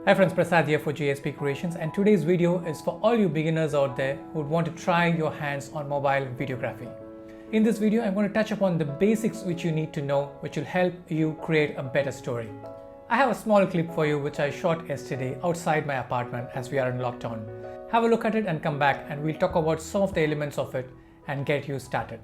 Hi friends, Prasad here for JSP Creations, and today's video is for all you beginners out there who would want to try your hands on mobile videography. In this video, I'm going to touch upon the basics which you need to know, which will help you create a better story. I have a small clip for you which I shot yesterday outside my apartment as we are in lockdown. Have a look at it and come back and we'll talk about some of the elements of it and get you started.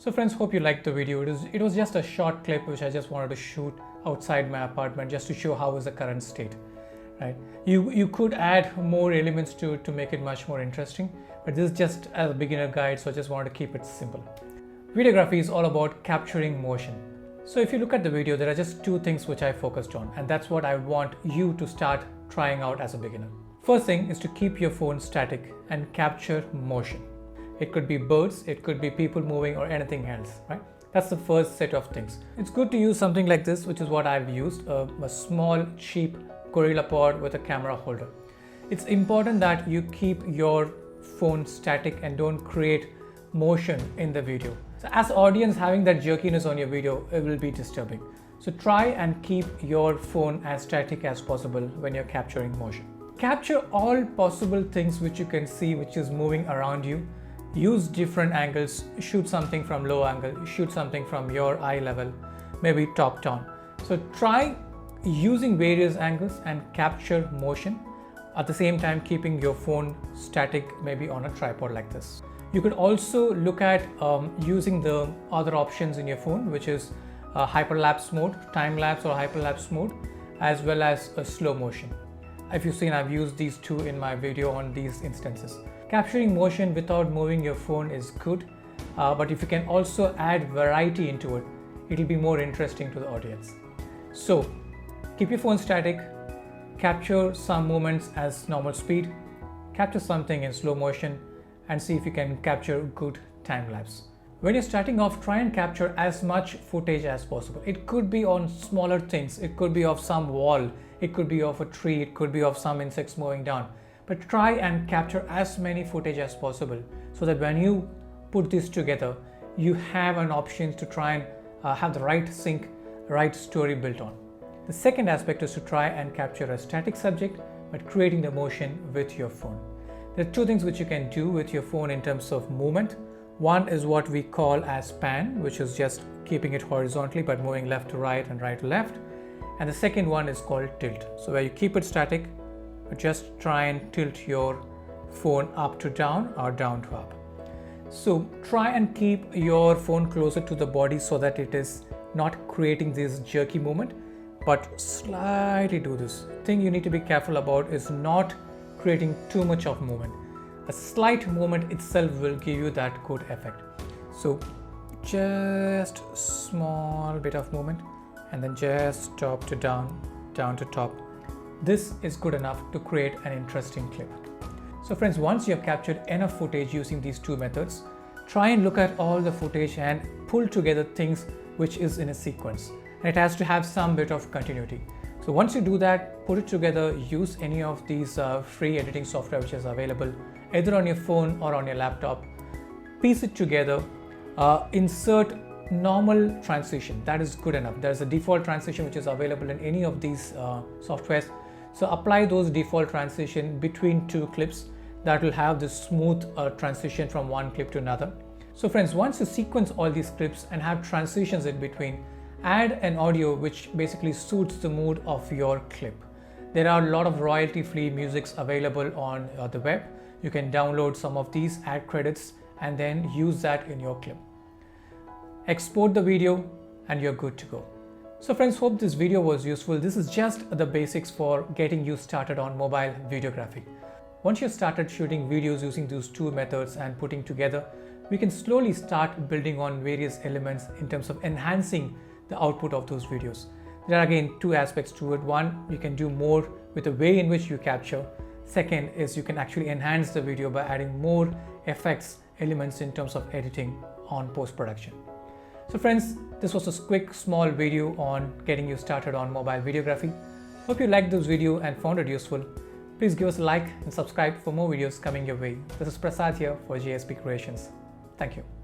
So friends, hope you liked the video. It was just a short clip which I just wanted to shoot outside my apartment just to show how is the current state, right? You could add more elements to make it much more interesting, but this is just a beginner guide, so I just wanted to keep it simple. Videography is all about capturing motion. So if you look at the video, there are just two things which I focused on, and that's what I want you to start trying out as a beginner. First thing is to keep your phone static and capture motion. It could be birds, it could be people moving or anything else, right? That's the first set of things. It's good to use something like this, which is what I've used, a small, cheap Gorilla Pod with a camera holder. It's important that you keep your phone static and don't create motion in the video. So as audience, having that jerkiness on your video, it will be disturbing. So try and keep your phone as static as possible when you're capturing motion. Capture all possible things which you can see, which is moving around you. Use different angles, shoot something from low angle, shoot something from your eye level, maybe top down. So try using various angles and capture motion, at the same time keeping your phone static, maybe on a tripod like this. You could also look at using the other options in your phone, which is hyperlapse mode, time lapse or hyperlapse mode, as well as a slow motion. If you've seen, I've used these two in my video on these instances. Capturing motion without moving your phone is good, but if you can also add variety into it, it'll be more interesting to the audience. So keep your phone static, capture some moments as normal speed, capture something in slow motion, and see if you can capture good time lapse. When you're starting off, try and capture as much footage as possible. It could be on smaller things, it could be of some wall, it could be of a tree, it could be of some insects moving down. But try and capture as many footage as possible so that when you put this together, you have an option to try and have the right sync, right story built on. The second aspect is to try and capture a static subject, but creating the motion with your phone. There are two things which you can do with your phone in terms of movement. One is what we call as pan, which is just keeping it horizontally but moving left to right and right to left. And the second one is called tilt. So where you keep it static, but just try and tilt your phone up to down or down to up. So try and keep your phone closer to the body so that it is not creating this jerky movement, but slightly do this. Thing you need to be careful about is not creating too much of movement. A slight movement itself will give you that good effect. So just small bit of movement and then just top to down, down to top. This is good enough to create an interesting clip. So friends, once you have captured enough footage using these two methods, try and look at all the footage and pull together things which is in a sequence. And it has to have some bit of continuity. So once you do that, put it together, use any of these free editing software which is available either on your phone or on your laptop. Piece it together, insert normal transition. That is good enough. There's a default transition which is available in any of these softwares. So apply those default transition between two clips. That will have this smooth transition from one clip to another. So friends, once you sequence all these clips and have transitions in between, add an audio which basically suits the mood of your clip. There are a lot of royalty-free musics available on the web. You can download some of these, add credits, and then use that in your clip. Export the video and you're good to go. So friends, hope this video was useful. This is just the basics for getting you started on mobile videography. Once you've started shooting videos using those two methods and putting together, we can slowly start building on various elements in terms of enhancing the output of those videos. There are again two aspects to it. One, you can do more with the way in which you capture. Second is you can actually enhance the video by adding more effects, elements in terms of editing on post-production. So friends, this was a quick small video on getting you started on mobile videography. Hope you liked this video and found it useful. Please give us a like and subscribe for more videos coming your way. This is Prasad here for JSP Creations. Thank you.